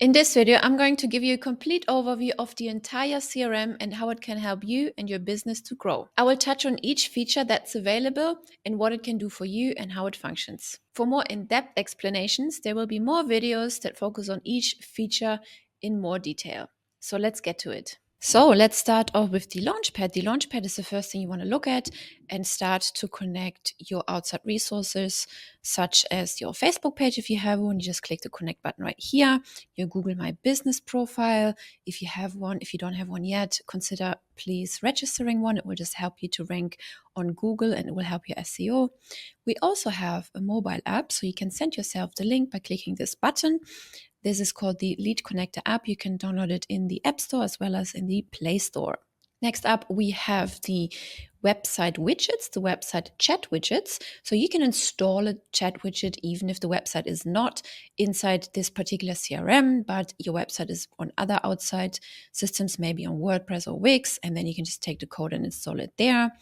In this video, I'm going to give you a complete overview of the entire CRM and how it can help you and your business to grow. I will touch on each feature that's available and what it can do for you and how it functions. For more in-depth explanations, there will be more videos that focus on each feature in more detail. So let's get to it. So let's start off with the Launchpad. The Launchpad is the first thing you want to look at and start to connect your outside resources, such as your Facebook page. If you have one, you just click the connect button right here. Your Google My Business profile. If you have one, if you don't have one yet, consider please registering one. It will just help you to rank on Google and it will help your SEO. We also have a mobile app, so you can send yourself the link by clicking this button. This is called the Lead Connector app. You can download it in the App Store as well as in the Play Store. Next up, we have the website widgets, the website chat widgets. So you can install a chat widget even if the website is not inside this particular CRM, but your website is on other outside systems, maybe on WordPress or Wix, and then you can just take the code and install it there.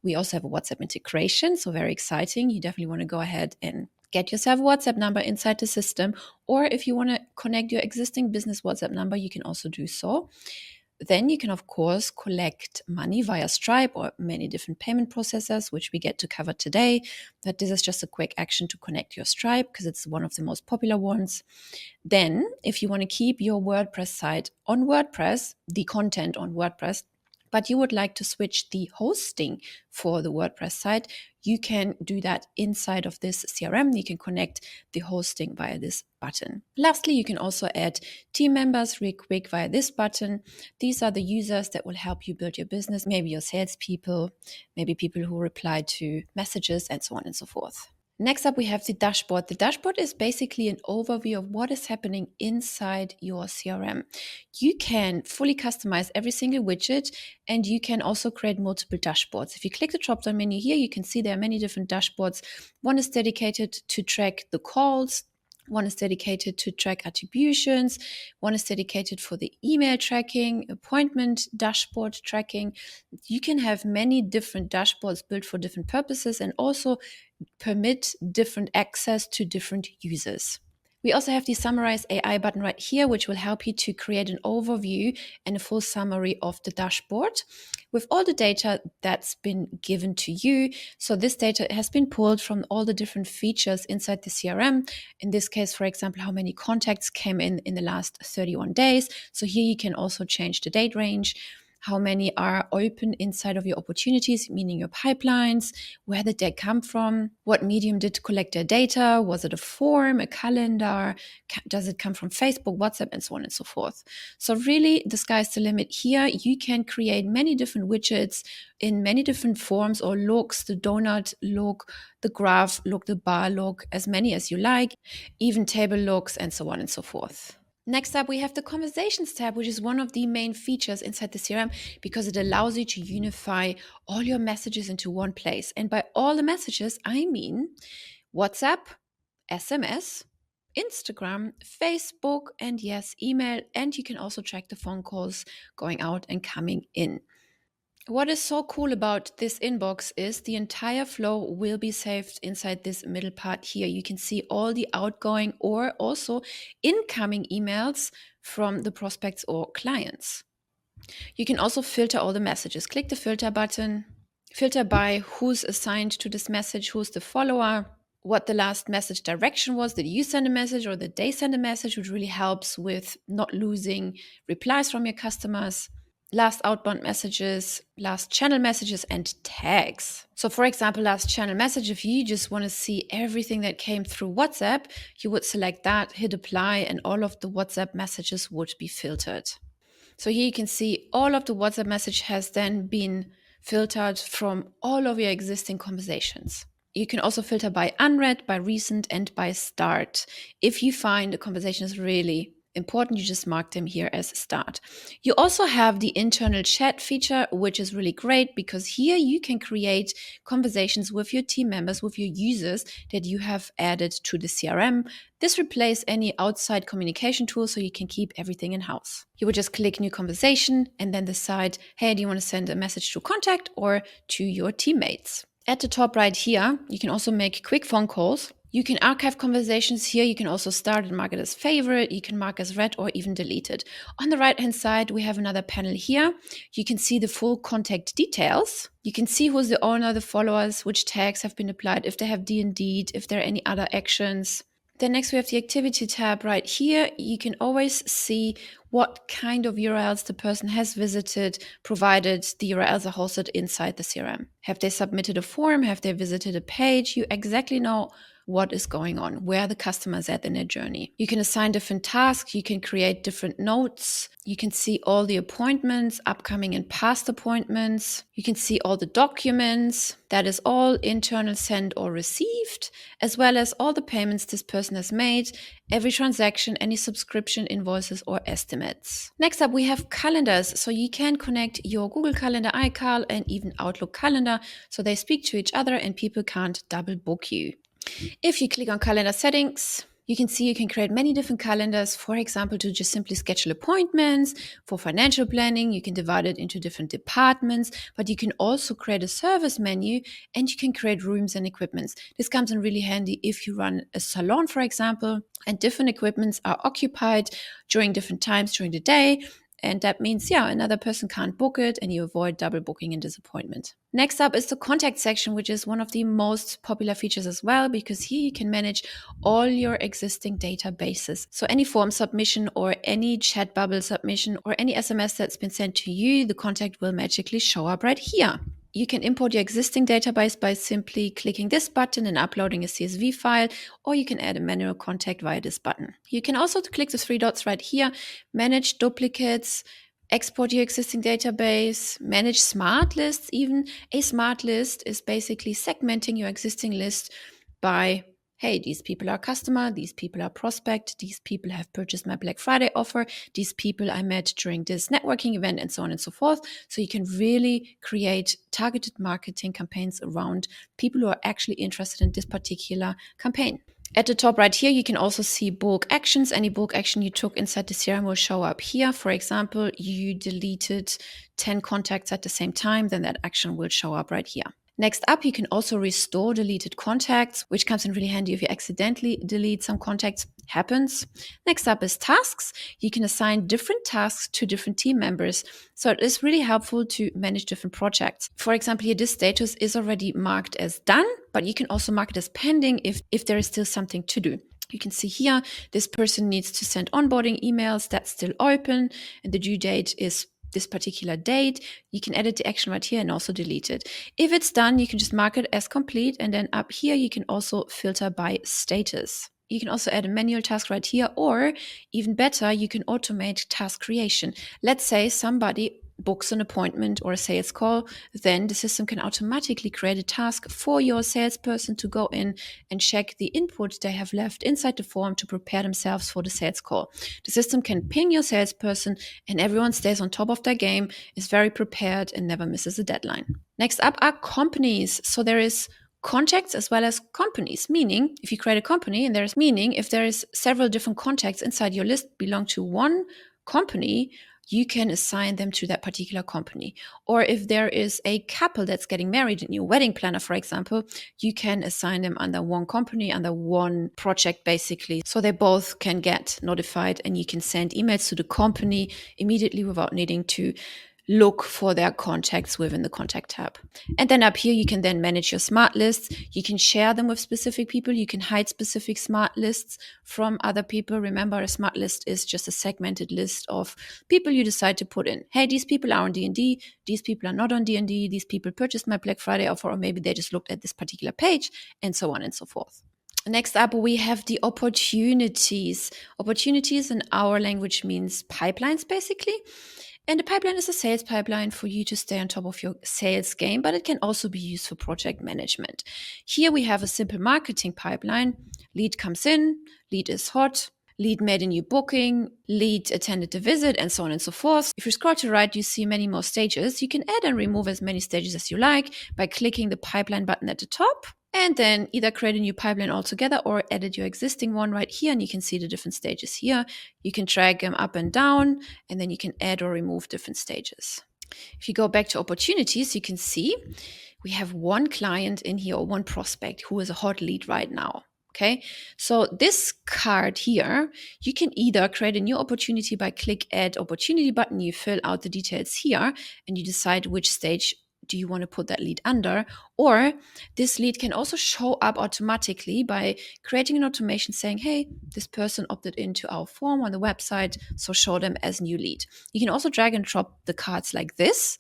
We also have a WhatsApp integration, so very exciting. You definitely want to go ahead and get yourself a WhatsApp number inside the system, or if you want to connect your existing business WhatsApp number, you can also do so. Then you can, of course, collect money via Stripe or many different payment processors, which we get to cover today. But this is just a quick action to connect your Stripe because it's one of the most popular ones. Then, if you want to keep your WordPress site on WordPress, the content on WordPress, but you would like to switch the hosting for the WordPress site, you can do that inside of this CRM. You can connect the hosting via this button. Lastly, you can also add team members real quick via this button. These are the users that will help you build your business, maybe your salespeople, maybe people who reply to messages, and so on and so forth. Next up, we have the dashboard. The dashboard is basically an overview of what is happening inside your CRM. You can fully customize every single widget, and you can also create multiple dashboards. If you click the drop-down menu here, you can see there are many different dashboards. One is dedicated to track the calls. One is dedicated to track attributions. One is dedicated for the email tracking, appointment dashboard tracking. You can have many different dashboards built for different purposes and also permit different access to different users. We also have the Summarize AI button right here, which will help you to create an overview and a full summary of the dashboard with all the data that's been given to you. So this data has been pulled from all the different features inside the CRM. In this case, for example, how many contacts came in the last 31 days. So here you can also change the date range. How many are open inside of your opportunities, meaning your pipelines? Where did they come from? What medium did collect their data? Was it a form, a calendar? Does it come from Facebook, WhatsApp, and so on and so forth? So really, the sky's the limit here. You can create many different widgets in many different forms or looks, the donut look, the graph look, the bar look, as many as you like, even table looks, and so on and so forth. Next up, we have the Conversations tab, which is one of the main features inside the CRM because it allows you to unify all your messages into one place. And by all the messages, I mean WhatsApp, SMS, Instagram, Facebook, and yes, email. And you can also track the phone calls going out and coming in. What is so cool about this inbox is the entire flow will be saved inside this middle part here. You can see all the outgoing or also incoming emails from the prospects or clients. You can also filter all the messages. Click the filter button, filter by who's assigned to this message, who's the follower, what the last message direction was. Did you send a message or did they send a message, which really helps with not losing replies from your customers. Last outbound messages, last channel messages, and tags. So for example, last channel message, if you just want to see everything that came through WhatsApp, you would select that, hit apply, and all of the WhatsApp messages would be filtered. So here you can see all of the WhatsApp message has then been filtered from all of your existing conversations. You can also filter by unread, by recent, and by start. If you find a conversation is really important, you just mark them here as start. You also have the internal chat feature, which is really great because here you can create conversations with your team members, with your users that you have added to the CRM. This replaces any outside communication tool, so you can keep everything in-house. You would just click new conversation and then decide, hey, do you want to send a message to contact or to your teammates? At the top right here, you can also make quick phone calls. You can archive conversations here. You can also start and mark it as favorite. You can mark as read or even delete it. On the right hand side, we have another panel here. You can see the full contact details. You can see who's the owner, the followers, which tags have been applied, if they have D&D'd, if there are any other actions. Then next we have the activity tab right here. You can always see what kind of URLs the person has visited, provided the URLs are hosted inside the CRM. Have they submitted a form? Have they visited a page? You exactly know what is going on, where the customer is at in their journey. You can assign different tasks. You can create different notes. You can see all the appointments, upcoming and past appointments. You can see all the documents. That is all internal sent or received, as well as all the payments this person has made, every transaction, any subscription invoices or estimates. Next up, we have calendars. So you can connect your Google Calendar, iCal, and even Outlook Calendar so they speak to each other and people can't double book you. If you click on calendar settings, you can see you can create many different calendars, for example, to just simply schedule appointments. For financial planning, you can divide it into different departments, but you can also create a service menu and you can create rooms and equipments. This comes in really handy if you run a salon, for example, and different equipments are occupied during different times during the day. And that means, another person can't book it and you avoid double booking and disappointment. Next up is the contact section, which is one of the most popular features as well, because here you can manage all your existing databases. So any form submission or any chat bubble submission or any SMS that's been sent to you, the contact will magically show up right here. You can import your existing database by simply clicking this button and uploading a CSV file, or you can add a manual contact via this button. You can also click the three dots right here, manage duplicates, export your existing database, manage smart lists even. A smart list is basically segmenting your existing list by, hey, these people are customer, these people are prospect, these people have purchased my Black Friday offer, these people I met during this networking event, and so on and so forth. So you can really create targeted marketing campaigns around people who are actually interested in this particular campaign. At the top right here, you can also see bulk actions. Any bulk action you took inside the CRM will show up here. For example, you deleted 10 contacts at the same time, then that action will show up right here. Next up, you can also restore deleted contacts, which comes in really handy if you accidentally delete some contacts. Happens. Next up is tasks. You can assign different tasks to different team members. So it is really helpful to manage different projects. For example, here this status is already marked as done, but you can also mark it as pending if there is still something to do. You can see here, this person needs to send onboarding emails. That's still open, and the due date is this particular date. You can edit the action right here and also delete it. If it's done, you can just mark it as complete, and then up here you can also filter by status. You can also add a manual task right here, or even better, you can automate task creation. Let's say somebody books an appointment or a sales call, then the system can automatically create a task for your salesperson to go in and check the input they have left inside the form to prepare themselves for the sales call. The system can ping your salesperson and everyone stays on top of their game, is very prepared and never misses a deadline. Next up are companies. So there is contacts as well as companies, meaning if you create a company and if there is several different contacts inside your list belong to one company, you can assign them to that particular company. Or if there is a couple that's getting married in your wedding planner, for example, you can assign them under one company, under one project, basically. So they both can get notified and you can send emails to the company immediately without needing to look for their contacts within the contact tab. And then up here, you can then manage your smart lists. You can share them with specific people. You can hide specific smart lists from other people. Remember, a smart list is just a segmented list of people you decide to put in. Hey, these people are on D&D. These people are not on D&D. These people purchased my Black Friday offer, or maybe they just looked at this particular page, and so on and so forth. Next up, we have the opportunities. Opportunities in our language means pipelines, basically. And the pipeline is a sales pipeline for you to stay on top of your sales game, but it can also be used for project management. Here we have a simple marketing pipeline. Lead comes in, lead is hot, lead made a new booking, lead attended the visit, and so on and so forth. If you scroll to the right, you see many more stages. You can add and remove as many stages as you like by clicking the pipeline button at the top. And then either create a new pipeline altogether or edit your existing one right here. And you can see the different stages here. You can drag them up and down, and then you can add or remove different stages. If you go back to opportunities, you can see we have one client in here, or one prospect who is a hot lead right now. Okay, so this card here, you can either create a new opportunity by click add opportunity button, you fill out the details here, and you decide which stage do you want to put that lead under, or this lead can also show up automatically by creating an automation saying, hey, this person opted into our form on the website, so show them as new lead. You can also drag and drop the cards like this,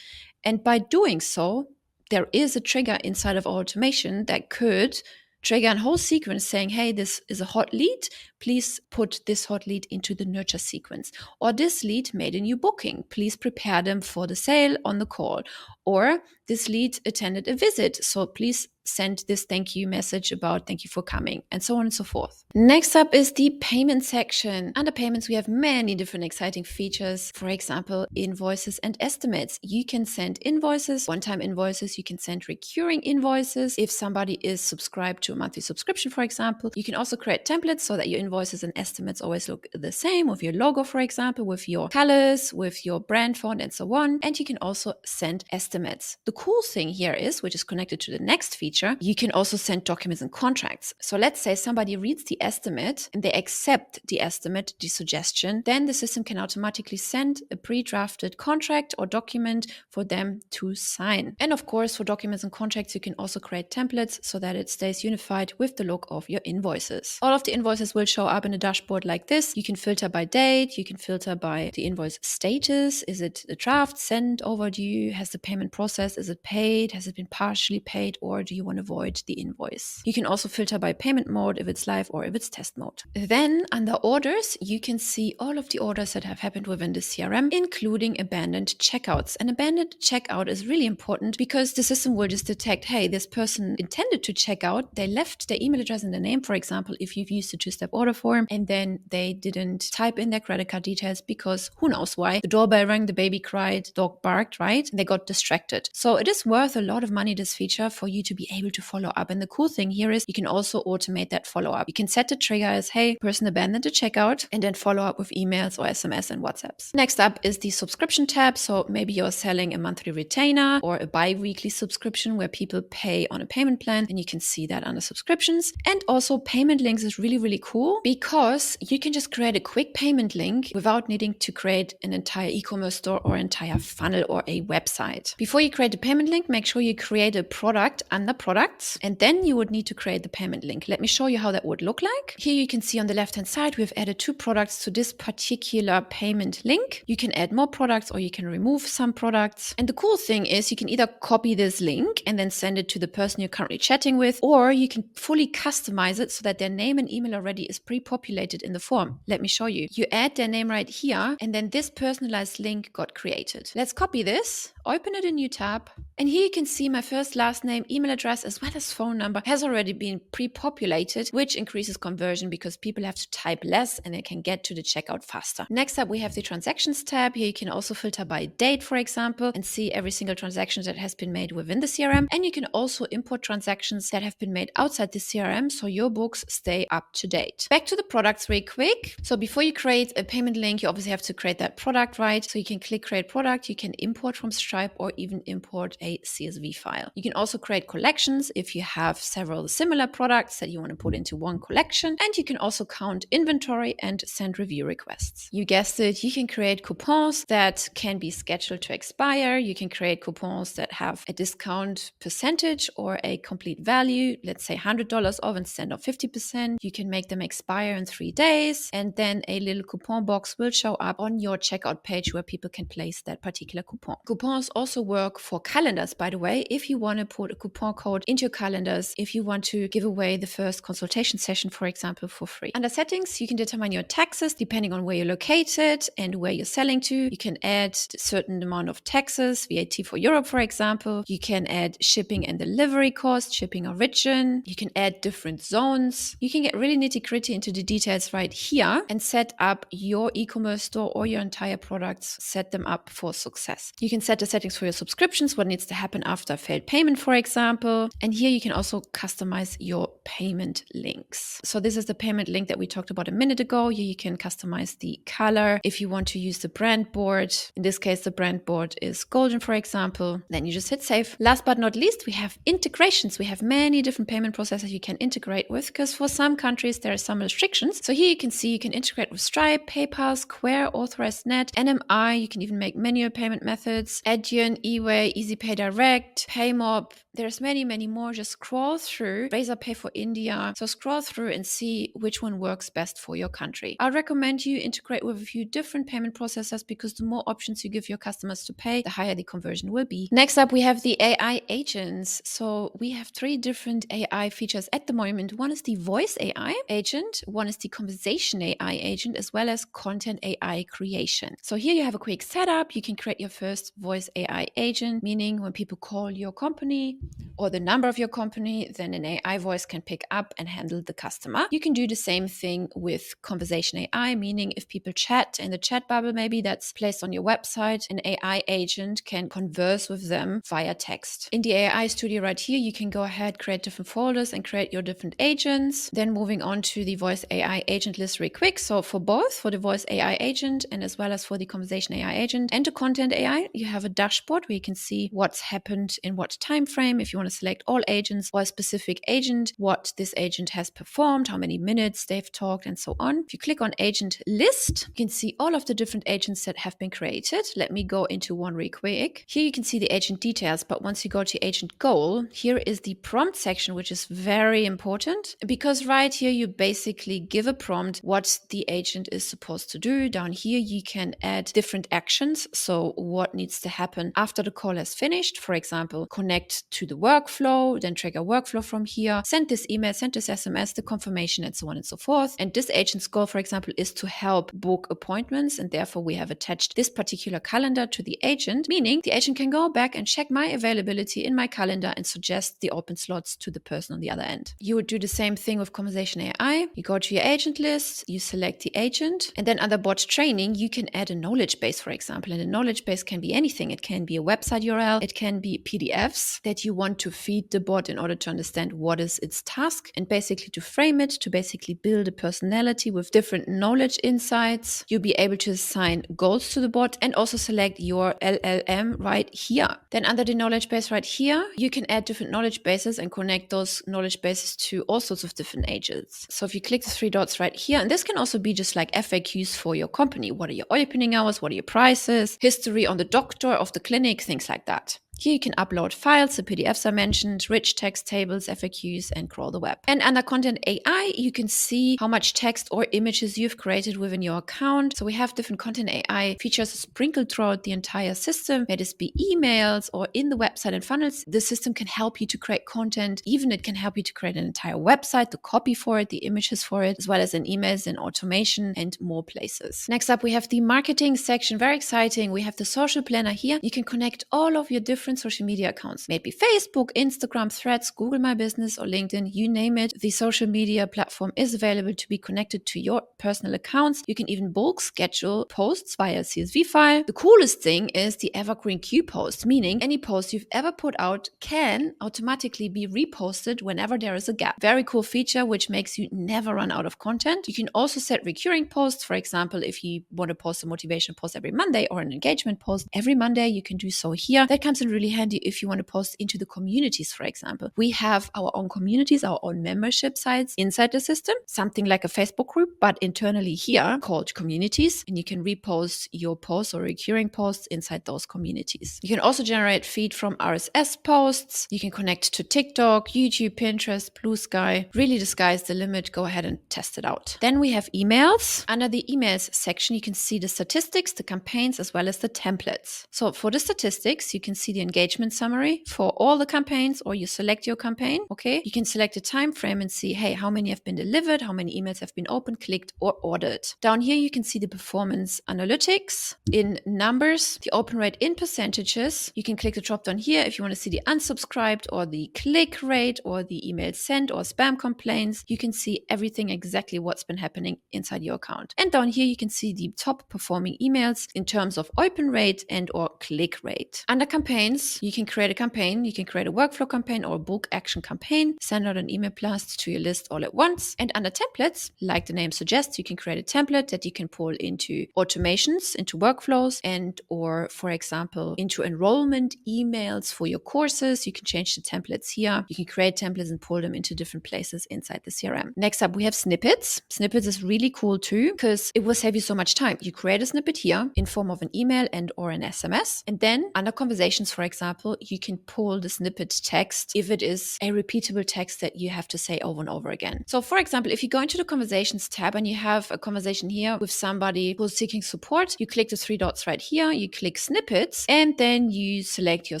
and by doing so, there is a trigger inside of our automation that could trigger a whole sequence saying, hey, this is a hot lead. Please put this hot lead into the nurture sequence. Or this lead made a new booking. Please prepare them for the sale on the call. Or this lead attended a visit. So please send this thank you message about thank you for coming, and so on and so forth. Next up is the payment section. Under payments, we have many different exciting features. For example, invoices and estimates. You can send invoices, one-time invoices. You can send recurring invoices. If somebody is subscribed to a monthly subscription, for example, you can also create templates so that your invoices and estimates always look the same, with your logo, for example, with your colors, with your brand font, and so on. And you can also send estimates. The cool thing here is, which is connected to the next feature, you can also send documents and contracts. So let's say somebody reads the estimate and they accept the estimate, the suggestion, then the system can automatically send a pre-drafted contract or document for them to sign. And of course, for documents and contracts, you can also create templates so that it stays unified with the look of your invoices. All of the invoices will show up in a dashboard like this. You can filter by date, you can filter by the invoice status. Is it a draft, sent, overdue? Has the payment processed? Is it paid? Has it been partially paid? Or do you want to avoid the invoice? You can also filter by payment mode, if it's live or if it's test mode. Then under orders, you can see all of the orders that have happened within the CRM, including abandoned checkouts. An abandoned checkout is really important because the system will just detect, hey, this person intended to check out, they left their email address and the name, for example, if you've used a two-step order form, and then they didn't type in their credit card details because who knows why. The doorbell rang, the baby cried, dog barked, right? And they got distracted. So it is worth a lot of money, this feature, for you to be able to follow up. And the cool thing here is you can also automate that follow-up. You can set the trigger as, hey, person abandoned the checkout, and then follow up with emails or SMS and WhatsApps. Next up is the subscription tab. So maybe you're selling a monthly retainer or a bi-weekly subscription where people pay on a payment plan, and you can see that under subscriptions. And also payment links is really, really cool because you can just create a quick payment link without needing to create an entire e-commerce store or entire funnel or a website. Before you create a payment link, make sure you create a product under products, and then you would need to create the payment link. Let me show you how that would look like. Here you can see on the left-hand side, we've added 2 products to this particular payment link. You can add more products or you can remove some products. And the cool thing is you can either copy this link and then send it to the person you're currently chatting with, or you can fully customize it so that their name and email already is pre-populated in the form. Let me show you. You add their name right here, and then this personalized link got created. Let's copy this, open it in a new tab, and here you can see my first, last name, email address, as well as phone number has already been pre-populated, which increases conversion because people have to type less and they can get to the checkout faster. Next up, we have the transactions tab. Here you can also filter by date, for example, and see every single transaction that has been made within the CRM. And you can also import transactions that have been made outside the CRM, so your books stay up to date. Back to the products really quick. So before you create a payment link, you obviously have to create that product, right? So you can click create product, you can import from Stripe or even import a CSV file. You can also create collections if you have several similar products that you want to put into one collection. And you can also count inventory and send review requests. You guessed it, you can create coupons that can be scheduled to expire. You can create coupons that have a discount percentage or a complete value, let's say $100 off instead of 50%. You can make them expire in 3 days, and then a little coupon box will show up on your checkout page where people can place that particular coupon. Coupons also work for calendars, by the way, if you want to put a coupon code into your calendars, if you want to give away the first consultation session, for example, for free. Under settings, you can determine your taxes depending on where you're located and where you're selling to. You can add a certain amount of taxes, VAT for Europe, for example. You can add shipping and delivery costs, shipping origin. You can add different zones. You can get really nitty-gritty into the details right here and set up your e-commerce store or your entire products, set them up for success. You can set a settings for your subscriptions, what needs to happen after a failed payment, for example. And here you can also customize your payment links. So this is the payment link that we talked about a minute ago. Here you can customize the color. If you want to use the brand board, in this case, the brand board is golden, for example, then you just hit save. Last but not least, we have integrations. We have many different payment processors you can integrate with, because for some countries, there are some restrictions. So here you can see you can integrate with Stripe, PayPal, Square, Authorized Net, NMI. You can even make manual payment methods, Adyen, eWay, EasyPay Direct, PayMob. There's many, many more. Just scroll through. Razorpay for India. So scroll through and see which one works best for your country. I recommend you integrate with a few different payment processors, because the more options you give your customers to pay, the higher the conversion will be. Next up, we have the AI agents. So we have 3 different AI features at the moment. One is the voice AI agent, one is the conversation AI agent, as well as content AI creation. So here you have a quick setup. You can create your first voice AI agent, meaning when people call your company or the number of your company, then an AI voice can pick up and handle the customer. You can do the same thing with conversation AI, meaning if people chat in the chat bubble, maybe that's placed on your website, an AI agent can converse with them via text. In the AI studio right here, you can go ahead, create different folders and create your different agents. Then moving on to the voice AI agent list really quick. So for both, for the voice AI agent and as well as for the conversation AI agent and the content AI, you have a dashboard where you can see what's happened in what time frame. If you want to select all agents or a specific agent, what this agent has performed, how many minutes they've talked, and so on. If you click on agent list, you can see all of the different agents that have been created. Let me go into one real quick. Here you can see the agent details, but once you go to agent goal, here is the prompt section, which is very important, because right here you basically give a prompt what the agent is supposed to do. Down here you can add different actions. So what needs to happen after the call has finished, for example, connect to the workflow, then trigger workflow from here, send this email, send this SMS, the confirmation, and so on and so forth. And this agent's goal, for example, is to help book appointments, and therefore we have attached this particular calendar to the agent, meaning the agent can go back and check my availability in my calendar and suggest the open slots to the person on the other end. You would do the same thing with conversation AI. You go to your agent list, you select the agent, and then under bot training, you can add a knowledge base, for example. And a knowledge base can be anything. It can be a website URL. It can be PDFs that you want to feed the bot in order to understand what is its task and basically to frame it, to basically build a personality with different knowledge insights. You'll be able to assign goals to the bot and also select your LLM right here. Then under the knowledge base right here, you can add different knowledge bases and connect those knowledge bases to all sorts of different agents. So if you click the 3 dots right here, and this can also be just like FAQs for your company. What are your opening hours? What are your prices? History on the doctor of the clinic, things like that. Here you can upload files, the PDFs I mentioned, rich text tables, FAQs, and crawl the web. And under Content AI, you can see how much text or images you've created within your account. So we have different Content AI features sprinkled throughout the entire system. May this be emails or in the website and funnels. The system can help you to create content. Even it can help you to create an entire website, the copy for it, the images for it, as well as in emails and automation and more places. Next up, we have the marketing section. Very exciting. We have the social planner here. You can connect all of your different social media accounts, maybe Facebook, Instagram, Threads, Google My Business, or LinkedIn, you name it. The social media platform is available to be connected to your personal accounts. You can even bulk schedule posts via CSV file. The coolest thing is the evergreen queue post, meaning any post you've ever put out can automatically be reposted whenever there is a gap. Very cool feature, which makes you never run out of content. You can also set recurring posts. For example, if you want to post a motivation post every Monday or an engagement post every Monday, you can do so here. That comes in really handy if you want to post into the communities, for example. We have our own communities, our own membership sites inside the system, something like a Facebook group, but internally here called communities, and you can repost your posts or recurring posts inside those communities. You can also generate feed from RSS posts. You can connect to TikTok, YouTube, Pinterest, Blue Sky. Really, the sky is the limit. Go ahead and test it out. Then we have emails. Under the emails section, you can see the statistics, the campaigns, as well as the templates. So for the statistics, you can see the engagement summary for all the campaigns, or you select your campaign. Okay, you can select a time frame and see, hey, how many have been delivered, how many emails have been opened, clicked, or ordered. Down here, you can see the performance analytics in numbers, the open rate in percentages. You can click the drop down here if you want to see the unsubscribed or the click rate or the email sent or spam complaints. You can see everything, exactly what's been happening inside your account. And down here, you can see the top performing emails in terms of open rate and or click rate. Under campaigns, you can create a campaign. You can create a workflow campaign or a book action campaign, send out an email blast to your list all at once. And under templates, like the name suggests, you can create a template that you can pull into automations, into workflows, and or, for example, into enrollment emails for your courses. You can change the templates here. You can create templates and pull them into different places inside the CRM. Next up, we have snippets. Snippets is really cool too, because it will save you so much time. You create a snippet here in form of an email and or an SMS. And then under conversations, for example, you can pull the snippet text if it is a repeatable text that you have to say over and over again. So for example, if you go into the conversations tab and you have a conversation here with somebody who's seeking support, you click the three dots right here, you click snippets, and then you select your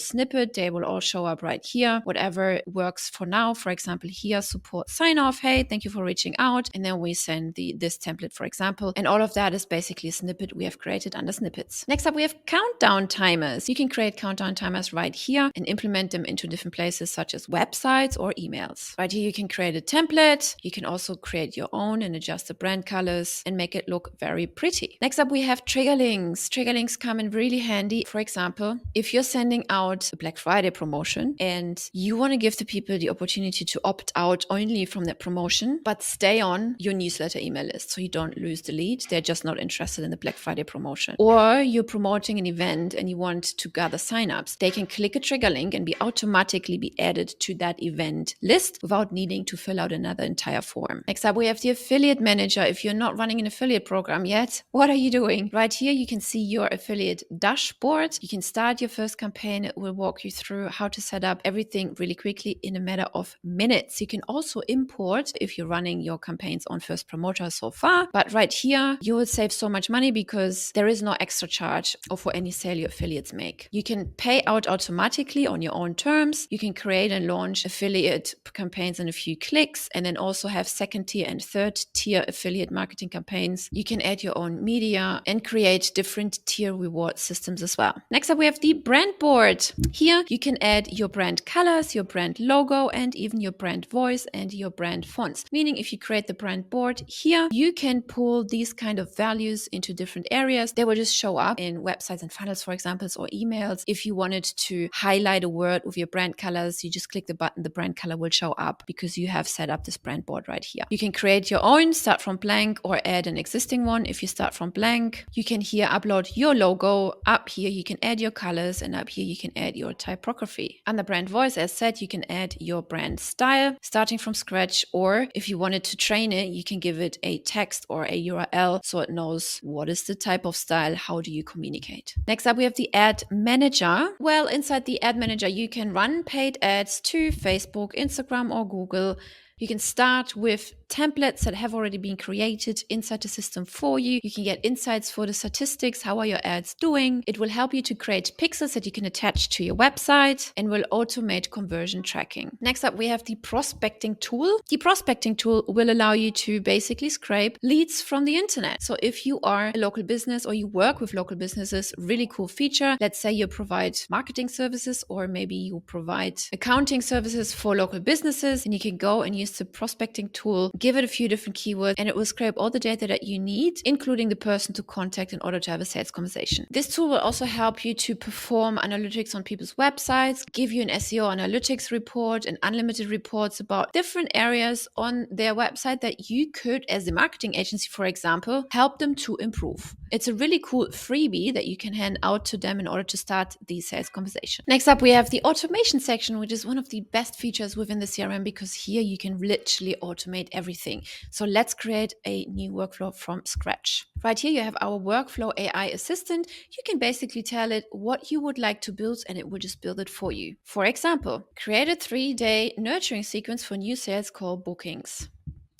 snippet. They will all show up right here, whatever works for now. For example, here, support sign off. Hey, thank you for reaching out. And then we send this template, for example. And all of that is basically a snippet we have created under snippets. Next up, we have countdown timers. You can create countdown timers right here and implement them into different places such as websites or emails. Right here, you can create a template. You can also create your own and adjust the brand colors and make it look very pretty. Next up, we have trigger links. Trigger links come in really handy. For example, if you're sending out a Black Friday promotion and you want to give the people the opportunity to opt out only from that promotion, but stay on your newsletter email list so you don't lose the lead. They're just not interested in the Black Friday promotion. Or you're promoting an event and you want to gather signups. They can click a trigger link and automatically be added to that event list without needing to fill out another entire form. Next up, we have the affiliate manager. If you're not running an affiliate program yet, what are you doing? Right here, you can see your affiliate dashboard. You can start your first campaign. It will walk you through how to set up everything really quickly in a matter of minutes. You can also import if you're running your campaigns on First Promoter so far. But right here, you will save so much money because there is no extra charge or for any sale your affiliates make. You can pay out automatically on your own terms. You can create and launch affiliate campaigns in a few clicks, and then also have second tier and third tier affiliate marketing campaigns. You can add your own media and create different tier reward systems as well. Next up, we have the brand board. Here, you can add your brand colors, your brand logo, and even your brand voice and your brand fonts. Meaning if you create the brand board here, you can pull these kind of values into different areas. They will just show up in websites and funnels, for example, or emails. If you wanted to highlight a word with your brand colors, you just click the button, the brand color will show up because you have set up this brand board right here. You can create your own, start from blank, or add an existing one. If you start from blank, you can here upload your logo. Up here, you can add your colors, and up here, you can add your typography. Under brand voice, as said, you can add your brand style starting from scratch, or if you wanted to train it, you can give it a text or a URL so it knows what is the type of style, how do you communicate. Next up, we have the ad manager. Well, inside the ad manager, you can run paid ads to Facebook, Instagram, or Google. You can start with templates that have already been created inside the system for you. You can get insights for the statistics. How are your ads doing? It will help you to create pixels that you can attach to your website and will automate conversion tracking. Next up, we have the prospecting tool. The prospecting tool will allow you to basically scrape leads from the internet. So if you are a local business or you work with local businesses, really cool feature. Let's say you provide marketing services, or maybe you provide accounting services for local businesses, and you can go and use the prospecting tool, give it a few different keywords, and it will scrape all the data that you need, including the person to contact in order to have a sales conversation. This tool will also help you to perform analytics on people's websites, give you an SEO analytics report and unlimited reports about different areas on their website that you could, as a marketing agency, for example, help them to improve. It's a really cool freebie that you can hand out to them in order to start the sales conversation. Next up, we have the automation section, which is one of the best features within the CRM because here you can literally automate everything. So let's create a new workflow from scratch. Right here, you have our workflow AI assistant. You can basically tell it what you would like to build and it will just build it for you. For example, create a 3-day nurturing sequence for new sales call bookings.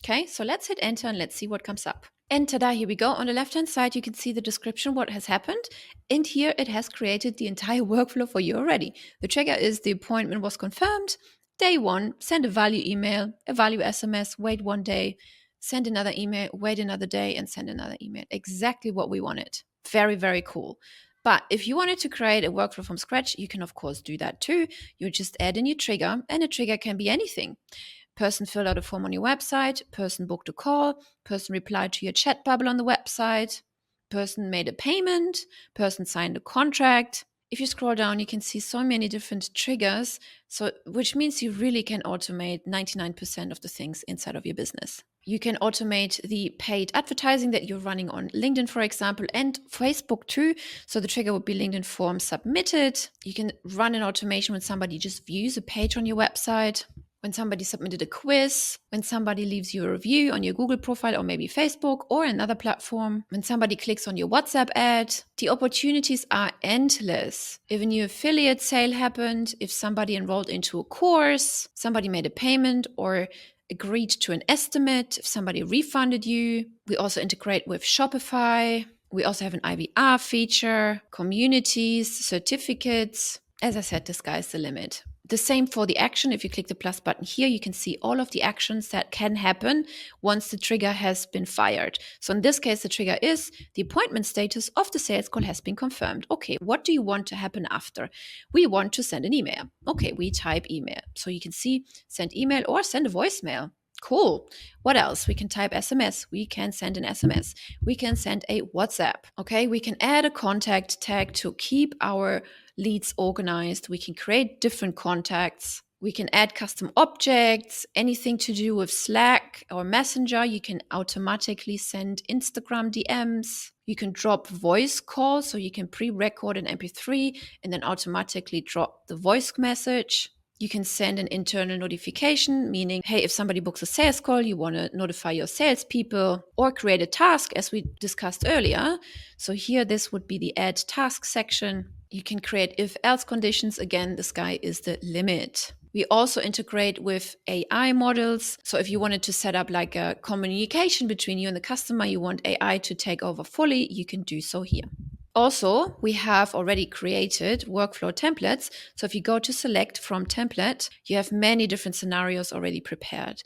Okay, so let's hit enter and let's see what comes up. And tada, here we go. On the left-hand side, you can see the description, what has happened. And here it has created the entire workflow for you already. The trigger is the appointment was confirmed. Day 1, send a value email, a value SMS, wait 1 day, send another email, wait another day, and send another email. Exactly what we wanted. Very, very cool. But if you wanted to create a workflow from scratch, you can of course do that too. You just add a new trigger, and a trigger can be anything. Person filled out a form on your website, person booked a call, person replied to your chat bubble on the website, person made a payment, person signed a contract. If you scroll down, you can see so many different triggers, so which means you really can automate 99% of the things inside of your business. You can automate the paid advertising that you're running on LinkedIn, for example, and Facebook too. So the trigger would be LinkedIn form submitted. You can run an automation when somebody just views a page on your website, when somebody submitted a quiz, when somebody leaves you a review on your Google profile or maybe Facebook or another platform, when somebody clicks on your WhatsApp ad. The opportunities are endless. If a new affiliate sale happened, if somebody enrolled into a course, somebody made a payment or agreed to an estimate, if somebody refunded you. We also integrate with Shopify. We also have an IVR feature, communities, certificates. As I said, the sky's the limit. The same for the action. If you click the plus button here, you can see all of the actions that can happen once the trigger has been fired. So in this case, the trigger is the appointment status of the sales call has been confirmed. Okay, what do you want to happen after? We want to send an email. Okay, we type email. So you can see send email or send a voicemail. Cool. What else? We can type SMS. We can send an SMS. We can send a WhatsApp. Okay, we can add a contact tag to keep our leads organized. We can create different contacts. We can add custom objects, anything to do with Slack or Messenger. You can automatically send Instagram DMs. You can drop voice calls, so you can pre-record an MP3 and then automatically drop the voice message. You can send an internal notification, meaning, hey, if somebody books a sales call, you want to notify your salespeople, or create a task as we discussed earlier. So here, this would be the add task section. You can create if-else conditions. Again, the sky is the limit. We also integrate with AI models. So if you wanted to set up like a communication between you and the customer, you want AI to take over fully, you can do so here. Also, we have already created workflow templates. So if you go to select from template, you have many different scenarios already prepared.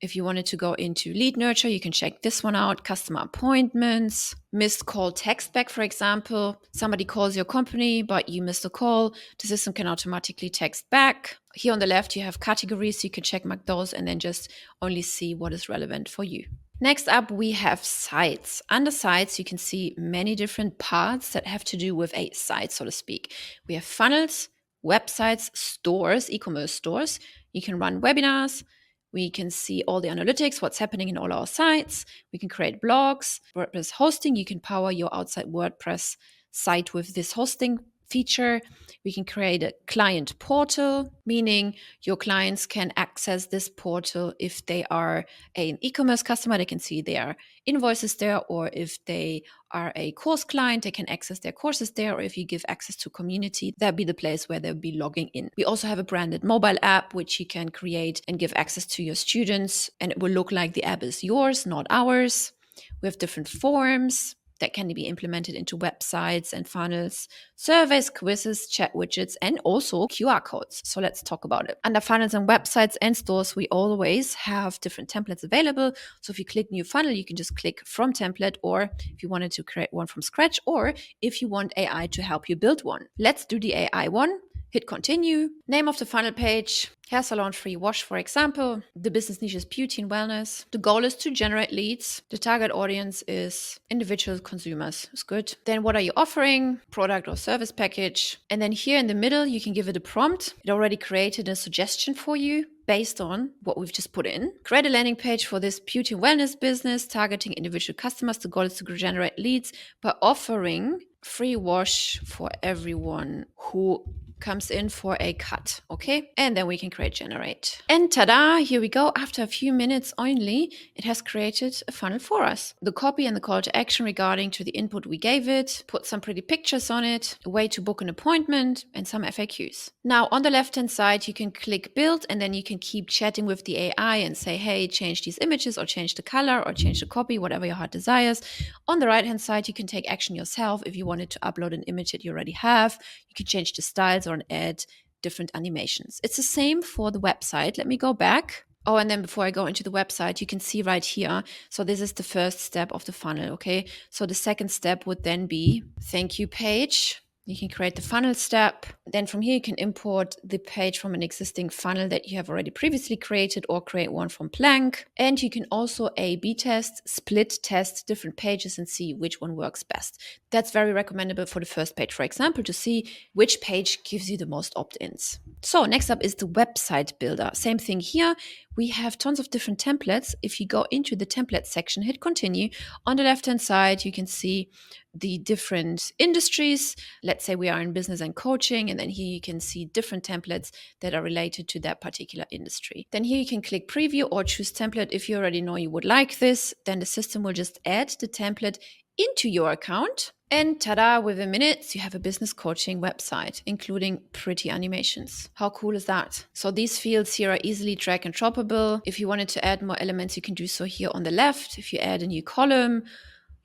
If you wanted to go into lead nurture, you can check this one out. Customer appointments, missed call text back, for example. Somebody calls your company, but you missed a call. The system can automatically text back. Here on the left, you have categories. So you can check mark those and then just only see what is relevant for you. Next up, we have sites. Under sites, you can see many different parts that have to do with a site, so to speak. We have funnels, websites, stores, e-commerce stores. You can run webinars. We can see all the analytics, what's happening in all our sites. We can create blogs, WordPress hosting. You can power your outside WordPress site with this hosting feature. We can create a client portal, meaning your clients can access this portal if they are an e-commerce customer, they can see their invoices there, or if they are a course client, they can access their courses there, or if you give access to community, that'd be the place where they'll be logging in. We also have a branded mobile app, which you can create and give access to your students, and it will look like the app is yours, not ours. We have different forms that can be implemented into websites and funnels, surveys, quizzes, chat widgets, and also QR codes. So let's talk about it. Under funnels and websites and stores, we always have different templates available. So if you click new funnel, you can just click from template, or if you wanted to create one from scratch, or if you want AI to help you build one. Let's do the AI one. Hit continue. Name of the funnel page, hair salon free wash, for example. The business niche is beauty and wellness. The goal is to generate leads. The target audience is individual consumers. It's good. Then what are you offering? Product or service package. And then here in the middle, you can give it a prompt. It already created a suggestion for you based on what we've just put in. Create a landing page for this beauty and wellness business, targeting individual customers. The goal is to generate leads by offering free wash for everyone who comes in for a cut, okay? And then we can create generate. And ta-da, here we go. After a few minutes only, it has created a funnel for us. The copy and the call to action regarding to the input we gave it, put some pretty pictures on it, a way to book an appointment, and some FAQs. Now, on the left-hand side, you can click build, and then you can keep chatting with the AI and say, hey, change these images or change the color or change the copy, whatever your heart desires. On the right-hand side, you can take action yourself. If you wanted to upload an image that you already have, you can change the styles or add different animations. It's the same for the website. Let me go back. Oh, and then before I go into the website, you can see right here. So this is the first step of the funnel, okay? So the second step would then be thank you page. You can create the funnel step. Then from here, you can import the page from an existing funnel that you have already previously created or create one from blank. And you can also A/B test, split test different pages and see which one works best. That's very recommendable for the first page, for example, to see which page gives you the most opt-ins. So next up is the website builder. Same thing here. We have tons of different templates. If you go into the template section, hit continue. On the left-hand side, you can see the different industries. Let's say we are in business and coaching, and then here you can see different templates that are related to that particular industry. Then here you can click preview or choose template. If you already know you would like this, then the system will just add the template into your account. And ta-da, within minutes, you have a business coaching website, including pretty animations. How cool is that? So these fields here are easily drag and droppable. If you wanted to add more elements, you can do so here on the left. If you add a new column,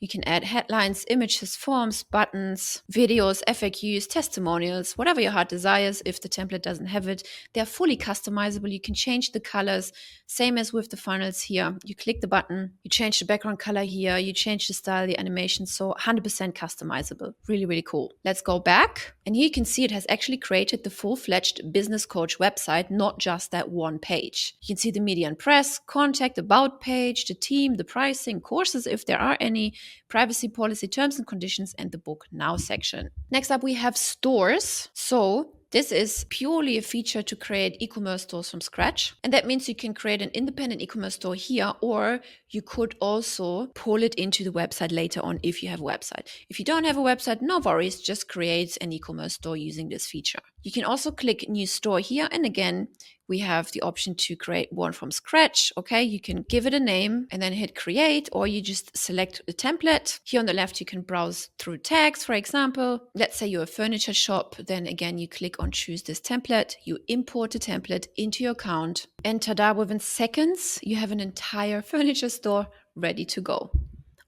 you can add headlines, images, forms, buttons, videos, FAQs, testimonials, whatever your heart desires. If the template doesn't have it, they're fully customizable. You can change the colors, same as with the funnels here. You click the button, you change the background color here, you change the style, the animation, so 100% customizable. Really, really cool. Let's go back. And here you can see it has actually created the full-fledged business coach website, not just that one page. You can see the media and press, contact, about page, the team, the pricing, courses if there are any, privacy policy, terms and conditions, and the book now section. Next up, we have stores. So this is purely a feature to create e-commerce stores from scratch. And that means you can create an independent e-commerce store here, or you could also pull it into the website later on if you have a website. If you don't have a website, no worries, just create an e-commerce store using this feature. You can also click new store here. And again, we have the option to create one from scratch. Okay, you can give it a name and then hit create, or you just select the template. Here on the left, you can browse through tags, for example. Let's say you're a furniture shop. Then again, you click on choose this template. You import the template into your account. And ta-da, within seconds, you have an entire furniture store ready to go.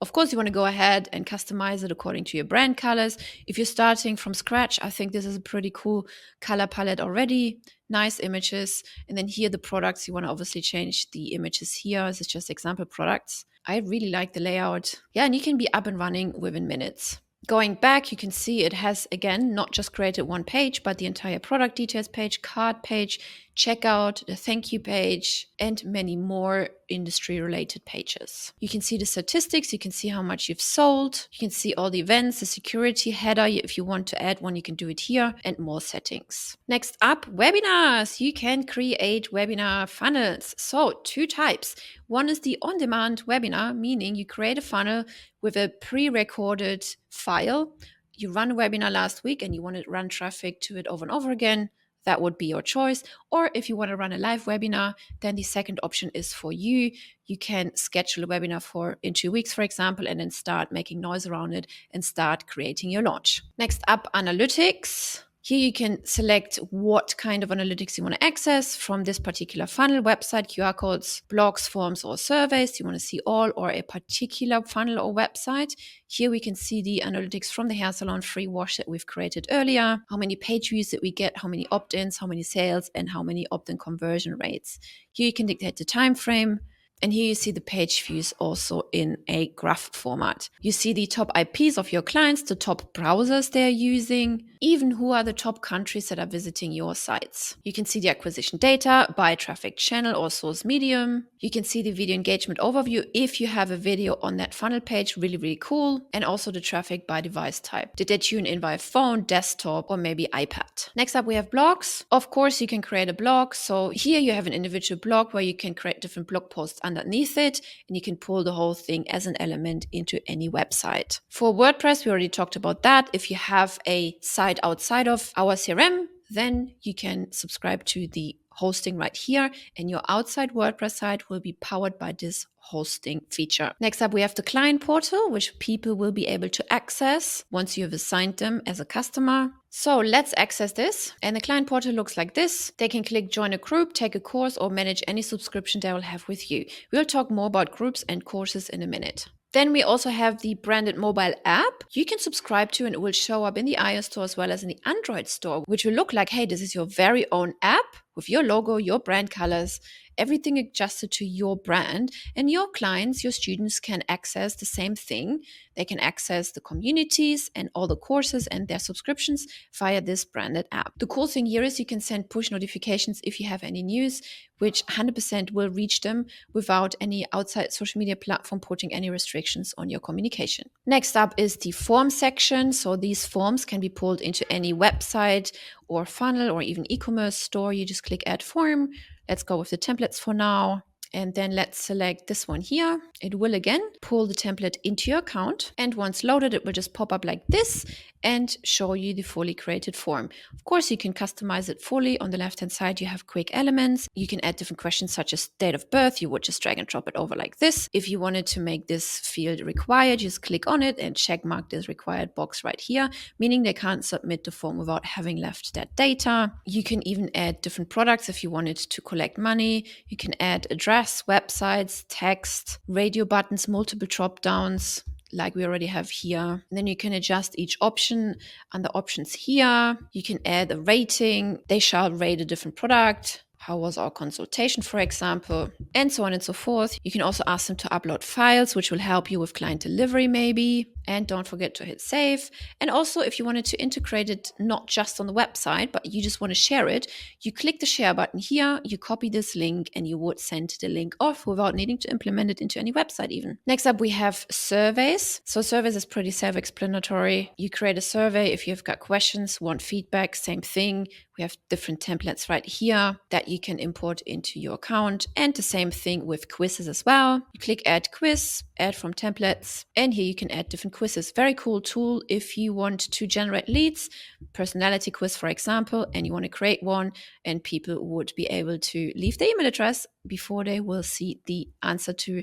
Of course, you want to go ahead and customize it according to your brand colors. If you're starting from scratch, I think this is a pretty cool color palette already. Nice images. And then here, the products, you want to obviously change the images here. This is just example products. I really like the layout. Yeah, and you can be up and running within minutes. Going back, you can see it has, again, not just created one page, but the entire product details page, cart page, checkout, the thank you page, and many more industry-related pages. You can see the statistics, you can see how much you've sold, you can see all the events, the security header. If you want to add one, you can do it here, and more settings. Next up, webinars. You can create webinar funnels. So, two types. One is the on-demand webinar, meaning you create a funnel with a pre-recorded file. You run a webinar last week and you want to run traffic to it over and over again. That would be your choice. Or if you want to run a live webinar, then the second option is for you. You can schedule a webinar for in 2 weeks, for example, and then start making noise around it and start creating your launch. Next up, analytics. Here you can select what kind of analytics you want to access from this particular funnel, website, QR codes, blogs, forms, or surveys. You want to see all or a particular funnel or website. Here we can see the analytics from the hair salon free wash that we've created earlier, how many page views that we get, how many opt-ins, how many sales, and how many opt-in conversion rates. Here you can dictate the time frame. And here you see the page views also in a graph format. You see the top IPs of your clients, the top browsers they're using, even who are the top countries that are visiting your sites. You can see the acquisition data by traffic channel or source medium. You can see the video engagement overview if you have a video on that funnel page, really, really cool. And also the traffic by device type. Did they tune in via phone, desktop, or maybe iPad? Next up, we have blogs. Of course, you can create a blog. So here you have an individual blog where you can create different blog posts underneath it, and you can pull the whole thing as an element into any website. For WordPress, we already talked about that. If you have a site outside of our CRM, then you can subscribe to the hosting right here, and your outside WordPress site will be powered by this hosting feature. Next up, we have the client portal, which people will be able to access once you have assigned them as a customer. So let's access this. And the client portal looks like this. They can click join a group, take a course, or manage any subscription they will have with you. We'll talk more about groups and courses in a minute. Then we also have the branded mobile app you can subscribe to, and it will show up in the iOS store as well as in the Android store, which will look like, hey, this is your very own app with your logo, your brand colors, everything adjusted to your brand. And your clients, your students can access the same thing. They can access the communities and all the courses and their subscriptions via this branded app. The cool thing here is you can send push notifications if you have any news, which 100% will reach them without any outside social media platform putting any restrictions on your communication. Next up is the form section. So these forms can be pulled into any website or funnel or even e-commerce store. You just click add form. Let's go with the templates for now. And then let's select this one here. It will again pull the template into your account. And once loaded, it will just pop up like this and show you the fully created form. Of course, you can customize it fully. On the left-hand side, you have quick elements. You can add different questions such as date of birth. You would just drag and drop it over like this. If you wanted to make this field required, just click on it and check mark this required box right here, meaning they can't submit the form without having left that data. You can even add different products if you wanted to collect money. You can add address, websites, text, radio buttons, multiple drop downs, like we already have here. And then you can adjust each option under options here. You can add a rating. They shall rate a different product. How was our consultation, for example, and so on and so forth. You can also ask them to upload files, which will help you with client delivery maybe. And don't forget to hit save. And also, if you wanted to integrate it not just on the website, but you just want to share it, you click the share button here, you copy this link, and you would send the link off without needing to implement it into any website even. Next up, we have surveys. So surveys is pretty self-explanatory. You create a survey if you've got questions, want feedback, same thing. We have different templates right here that you can import into your account, and the same thing with quizzes as well. You click add quiz, add from templates, and here you can add different quizzes. Very cool tool if you want to generate leads, personality quiz, for example, and you want to create one, and people would be able to leave their email address before they will see the answer to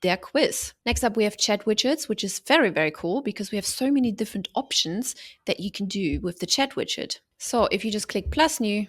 their quiz. Next up, we have chat widgets, which is very, very cool because we have so many different options that you can do with the chat widget. So if you just click plus new,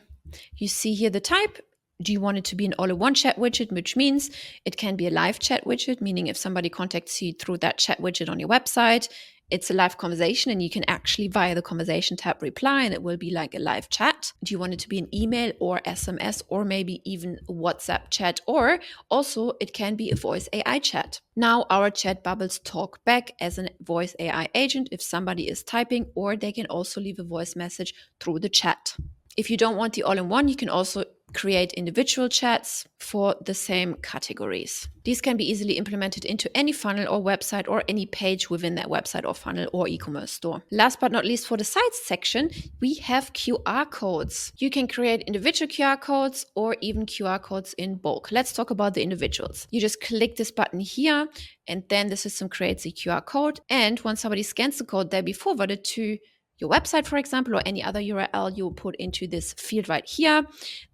you see here the type. Do you want it to be an all-in-one chat widget, which means it can be a live chat widget, meaning if somebody contacts you through that chat widget on your website, it's a live conversation and you can actually via the conversation tab reply and it will be like a live chat. Do you want it to be an email or SMS or maybe even a WhatsApp chat, or also it can be a voice AI chat. Now our chat bubbles talk back as a voice AI agent if somebody is typing, or they can also leave a voice message through the chat. If you don't want the all-in-one, you can also create individual chats for the same categories. These can be easily implemented into any funnel or website or any page within that website or funnel or e-commerce store. Last but not least, for the sites section, we have QR codes. You can create individual QR codes or even QR codes in bulk. Let's talk about the individuals. You just click this button here and then the system creates a QR code. And once somebody scans the code, they'll be forwarded to your website, for example, or any other URL you put into this field right here.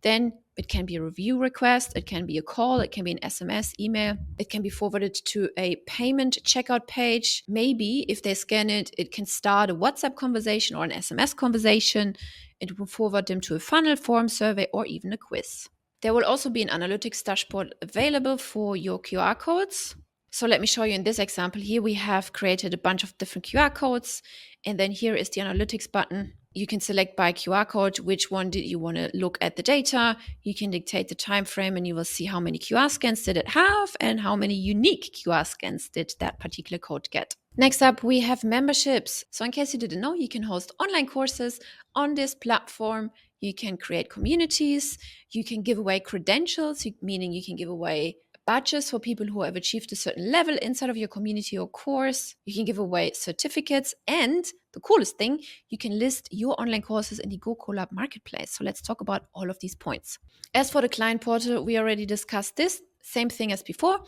Then it can be a review request, it can be a call, it can be an SMS, email, it can be forwarded to a payment checkout page. Maybe if they scan it, it can start a WhatsApp conversation or an SMS conversation. It will forward them to a funnel, form, survey, or even a quiz. There will also be an analytics dashboard available for your QR codes. So let me show you in this example. Here we have created a bunch of different QR codes. And then here is the analytics button. You can select by QR code which one did you want to look at the data. You can dictate the time frame and you will see how many QR scans did it have and how many unique QR scans did that particular code get. Next up, we have memberships. So in case you didn't know, you can host online courses on this platform. You can create communities. You can give away credentials, meaning you can give away badges for people who have achieved a certain level inside of your community or course. You can give away certificates, and the coolest thing, you can list your online courses in the Go Collab marketplace. So let's talk about all of these points. As for the client portal, we already discussed this, same thing as before.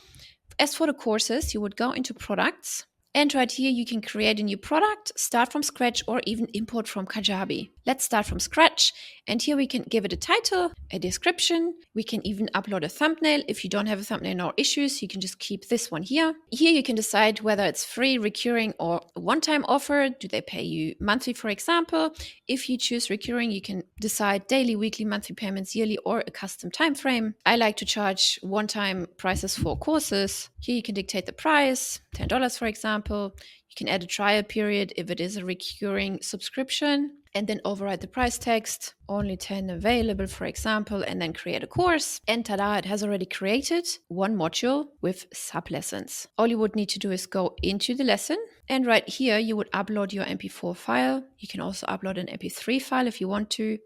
As for the courses, you would go into products And right here, you can create a new product, start from scratch, or even import from Kajabi. Let's start from scratch. And here we can give it a title, a description. We can even upload a thumbnail. If you don't have a thumbnail, no issues. You can just keep this one here. Here you can decide whether it's free, recurring, or a one-time offer. Do they pay you monthly, for example? If you choose recurring, you can decide daily, weekly, monthly payments, yearly, or a custom time frame. I like to charge one-time prices for courses. Here you can dictate the price, $10, for example. You can add a trial period if it is a recurring subscription, and then override the price text, only 10 available, for example, and then create a course. And tada, it has already created one module with sub-lessons. All you would need to do is go into the lesson, and right here, you would upload your MP4 file. You can also upload an MP3 file if you want to.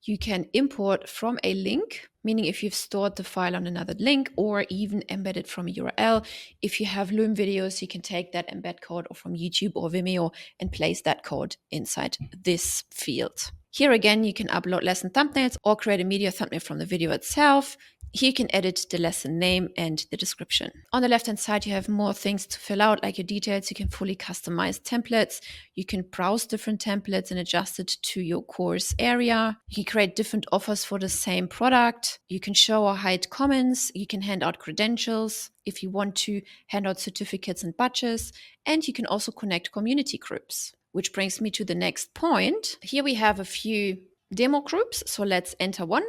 You can import from a link, meaning if you've stored the file on another link, or even embed it from a URL. If you have Loom videos, you can take that embed code or from YouTube or Vimeo and place that code inside this field. Here again, you can upload lesson thumbnails or create a media thumbnail from the video itself. Here you can edit the lesson name and the description. On the left-hand side, you have more things to fill out, like your details. You can fully customize templates. You can browse different templates and adjust it to your course area. You can create different offers for the same product. You can show or hide comments. You can hand out credentials if you want to hand out certificates and badges. And you can also connect community groups, which brings me to the next point. Here we have a few demo groups. So let's enter one.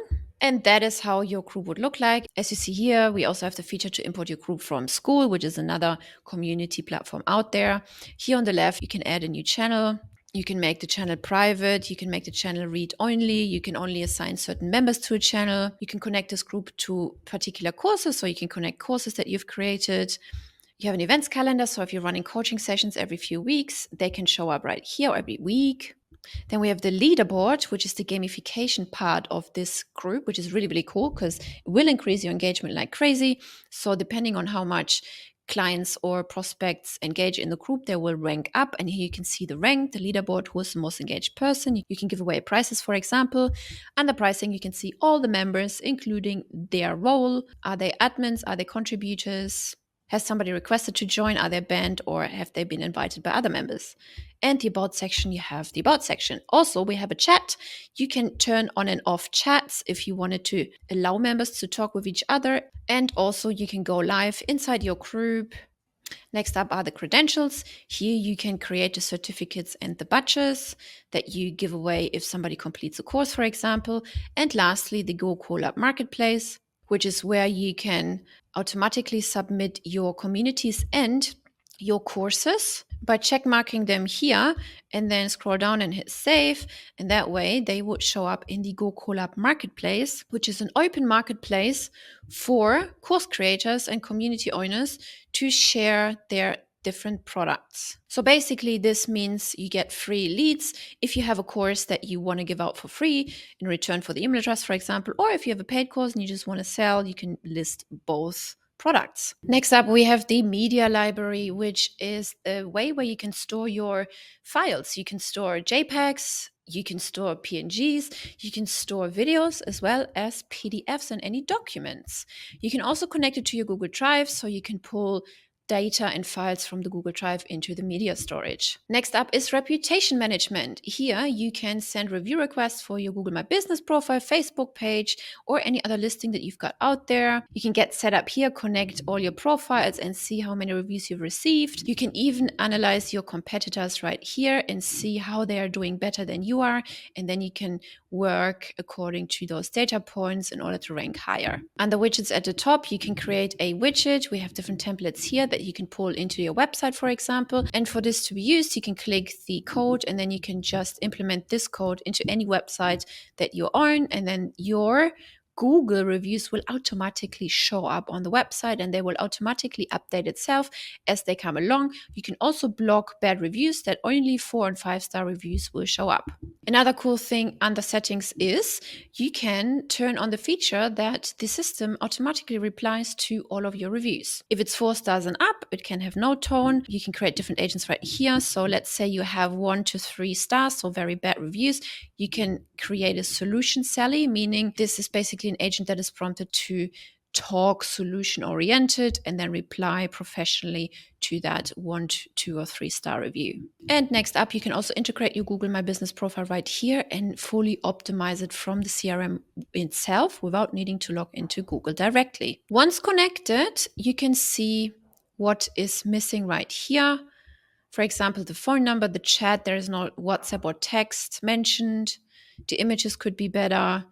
And that is how your group would look like. As you see here, we also have the feature to import your group from School, which is another community platform out there. Here on the left, you can add a new channel. You can make the channel private. You can make the channel read only. You can only assign certain members to a channel. You can connect this group to particular courses. So you can connect courses that you've created. You have an events calendar. So if you're running coaching sessions every few weeks, they can show up right here or every week. Then we have the leaderboard, which is the gamification part of this group, which is really, really cool because it will increase your engagement like crazy. So depending on how much clients or prospects engage in the group, they will rank up. And here you can see the rank, the leaderboard, who is the most engaged person. You can give away prizes, for example. Under pricing, you can see all the members, including their role. Are they admins? Are they contributors? Has somebody requested to join? Are they banned, or have they been invited by other members? And the About section, you have the About section. Also, we have a chat. You can turn on and off chats if you wanted to allow members to talk with each other. And also, you can go live inside your group. Next up are the credentials. Here you can create the certificates and the badges that you give away if somebody completes a course, for example. And lastly, the Go Collab Marketplace, which is where you can automatically submit your communities and your courses by check marking them here, and then scroll down and hit save. And that way they would show up in the Go Collab Marketplace, which is an open marketplace for course creators and community owners to share their different products. So basically this means you get free leads if you have a course that you want to give out for free in return for the email address, for example, or if you have a paid course and you just want to sell, you can list both products. Next up, we have the media library, which is a way where you can store your files. You can store JPEGs, you can store PNGs, you can store videos as well as PDFs and any documents. You can also connect it to your Google Drive so you can pull data and files from the Google Drive into the media storage. Next up is reputation management. Here you can send review requests for your Google My Business profile, Facebook page, or any other listing that you've got out there. You can get set up here, connect all your profiles and see how many reviews you've received. You can even analyze your competitors right here and see how they are doing better than you are. And then you can work according to those data points in order to rank higher. Under widgets at the top, you can create a widget. We have different templates here that you can pull into your website, for example. And for this to be used, you can click the code and then you can just implement this code into any website that you own, and then your Google reviews will automatically show up on the website and they will automatically update itself as they come along. You can also block bad reviews that only 4 and 5-star reviews will show up. Another cool thing under settings is you can turn on the feature that the system automatically replies to all of your reviews. If it's 4 stars and up, it can have no tone. You can create different agents right here. So let's say you have 1 to 3 stars, so very bad reviews. You can create a solution Sally, meaning this is basically an agent that is prompted to talk solution oriented, and then reply professionally to that 1, 2, or 3-star review. And next up, you can also integrate your Google My Business profile right here and fully optimize it from the CRM itself without needing to log into Google directly. Once connected, you can see what is missing right here. For example, the phone number, the chat, there is no WhatsApp or text mentioned. The images could be better.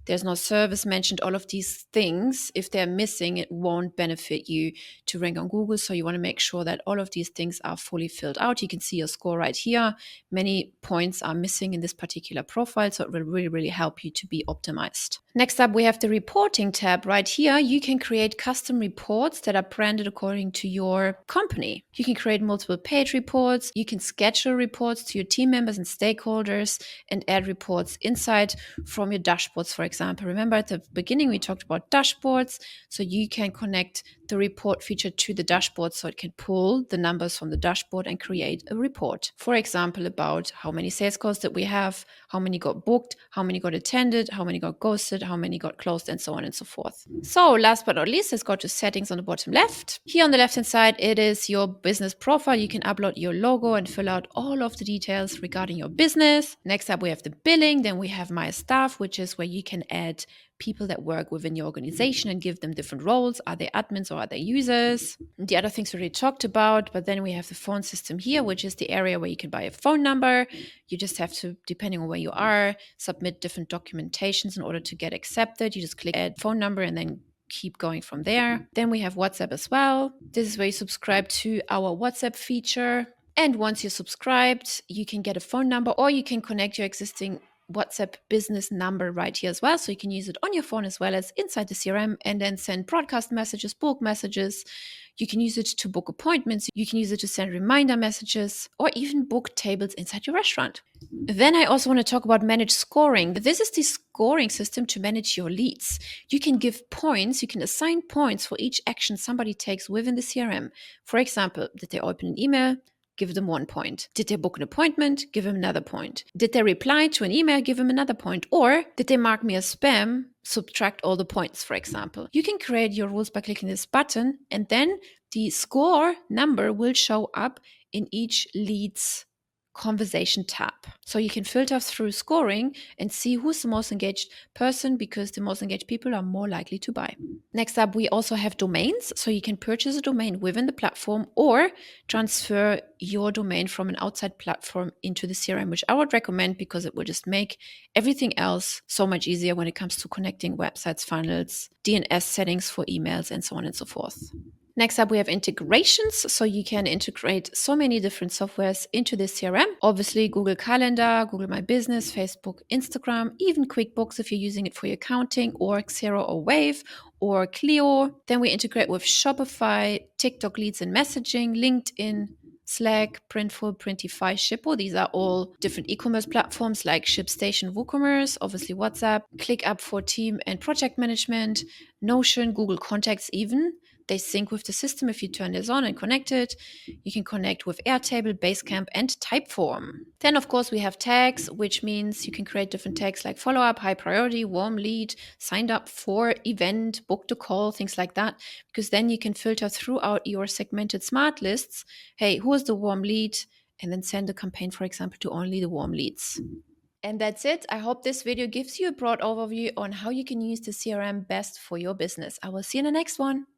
There's no service mentioned. All of these things, if they're missing, it won't benefit you to rank on Google. So you want to make sure that all of these things are fully filled out. You can see your score right here. Many points are missing in this particular profile, so it will really, really help you to be optimized. Next up, we have the reporting tab right here. You can create custom reports that are branded according to your company. You can create multiple page reports. You can schedule reports to your team members and stakeholders and add reports inside from your dashboards, for example. Remember at the beginning, we talked about dashboards. So you can connect the report feature to the dashboard so it can pull the numbers from the dashboard and create a report. For example, about how many sales calls that we have, how many got booked, how many got attended, how many got ghosted, how many got closed, and so on and so forth. So last but not least, let's go to settings on the bottom left. Here on the left-hand side, it is your business profile. You can upload your logo and fill out all of the details regarding your business. Next up, we have the billing. Then we have My Staff, which is where you can add people that work within your organization and give them different roles. Are they admins or are they users? The other things we already talked about, but then we have the phone system here, which is the area where you can buy a phone number. You just have to, depending on where you are, submit different documentations in order to get accepted. You just click add phone number and then keep going from there. Then we have WhatsApp as well. This is where you subscribe to our WhatsApp feature. And once you're subscribed, you can get a phone number or you can connect your existing WhatsApp business number right here as well. So you can use it on your phone as well as inside the CRM and then send broadcast messages, bulk messages. You can use it to book appointments. You can use it to send reminder messages or even book tables inside your restaurant. Then I also want to talk about managed scoring. This is the scoring system to manage your leads. You can give points, you can assign points for each action somebody takes within the CRM. For example, did they open an email? Give them 1 point. Did they book an appointment? Give them another point. Did they reply to an email? Give them another point. Or did they mark me as spam? Subtract all the points, for example. You can create your rules by clicking this button, and then the score number will show up in each lead's conversation tab. So you can filter through scoring and see who's the most engaged person, because the most engaged people are more likely to buy. Next up, we also have domains. So you can purchase a domain within the platform or transfer your domain from an outside platform into the CRM, which I would recommend because it will just make everything else so much easier when it comes to connecting websites, funnels, DNS settings for emails, and so on and so forth. Next up, we have integrations. So you can integrate so many different softwares into this CRM. Obviously, Google Calendar, Google My Business, Facebook, Instagram, even QuickBooks if you're using it for your accounting, or Xero or Wave or Clio. Then we integrate with Shopify, TikTok leads and messaging, LinkedIn, Slack, Printful, Printify, Shippo. These are all different e-commerce platforms like ShipStation, WooCommerce, obviously WhatsApp, ClickUp for team and project management, Notion, Google Contacts even. They sync with the system if you turn this on and connect it. You can connect with Airtable, Basecamp, and Typeform. Then, of course, we have tags, which means you can create different tags like follow-up, high priority, warm lead, signed up for event, booked a call, things like that, because then you can filter throughout your segmented smart lists. Hey, who is the warm lead? And then send a campaign, for example, to only the warm leads. And that's it. I hope this video gives you a broad overview on how you can use the CRM best for your business. I will see you in the next one.